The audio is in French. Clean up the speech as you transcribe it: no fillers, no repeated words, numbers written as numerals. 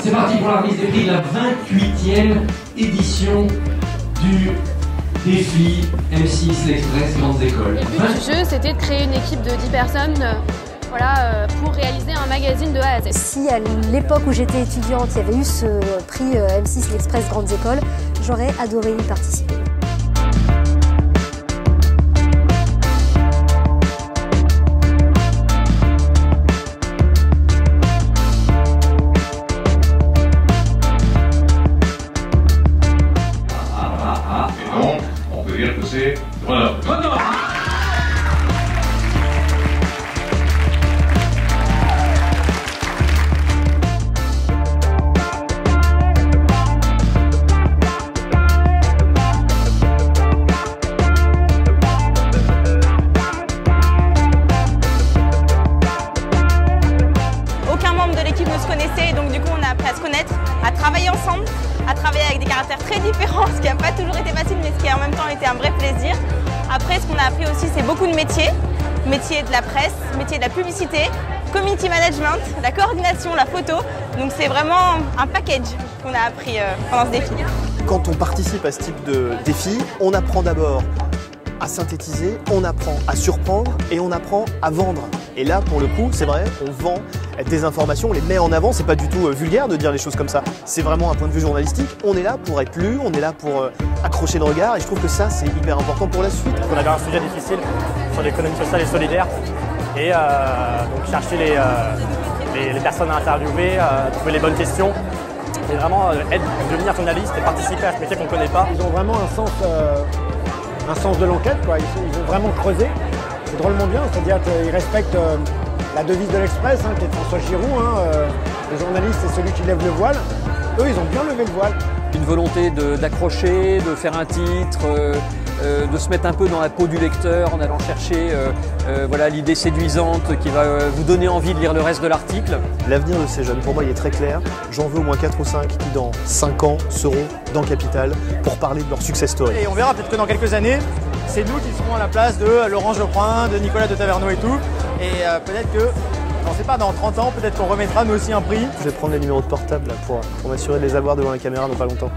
C'est parti pour la remise des prix de la 28e édition du défi M6 l'Express Grandes Écoles. Le but du jeu, c'était de créer une équipe de 10 personnes pour réaliser un magazine de A à Z. Si à l'époque où j'étais étudiante, il y avait eu ce prix M6 l'Express Grandes Écoles, j'aurais adoré y participer. Et donc, on peut dire que c'est Grenoble. Grenoble. Aucun membre de l'équipe ne se connaissait et donc du coup on a appris à se connaître, à travailler ensemble, à travailler avec des caractères très différents, ce qui n'a pas toujours été facile mais ce qui a en même temps été un vrai plaisir. Après ce qu'on a appris aussi c'est beaucoup de métiers, métier de la presse, métier de la publicité, community management, la coordination, la photo, donc c'est vraiment un package qu'on a appris pendant ce défi. Quand on participe à ce type de défi, on apprend d'abord à synthétiser, on apprend à surprendre et on apprend à vendre. Et là, pour le coup, c'est vrai, on vend des informations, on les met en avant, c'est pas du tout vulgaire de dire les choses comme ça. C'est vraiment un point de vue journalistique, on est là pour être lu, on est là pour accrocher le regard et je trouve que ça, c'est hyper important pour la suite. On avait un sujet difficile sur l'économie sociale et solidaire et donc chercher les personnes à interviewer, trouver les bonnes questions et vraiment devenir journaliste et participer à ce métier qu'on ne connaît pas. Ils ont vraiment un sens de l'enquête, quoi. Ils ont vraiment creusé. C'est drôlement bien, c'est-à-dire qu'ils respectent la devise de l'Express, qui est de François Giroud. Le journaliste, c'est celui qui lève le voile. Eux, ils ont bien levé le voile. Une volonté d'accrocher, de faire un titre, de se mettre un peu dans la peau du lecteur en allant chercher voilà, l'idée séduisante qui va vous donner envie de lire le reste de l'article. L'avenir de ces jeunes, pour moi, il est très clair. J'en veux au moins 4 ou 5 qui, dans 5 ans, seront dans Capital pour parler de leur success story. Et on verra peut-être que dans quelques années, c'est nous qui serons à la place de Laurent Geoffrin, de Nicolas de Taverneau et tout. Et peut-être que, on ne sait pas, dans 30 ans, peut-être qu'on remettra nous aussi un prix. Je vais prendre les numéros de portable là, pour m'assurer de les avoir devant la caméra dans pas longtemps.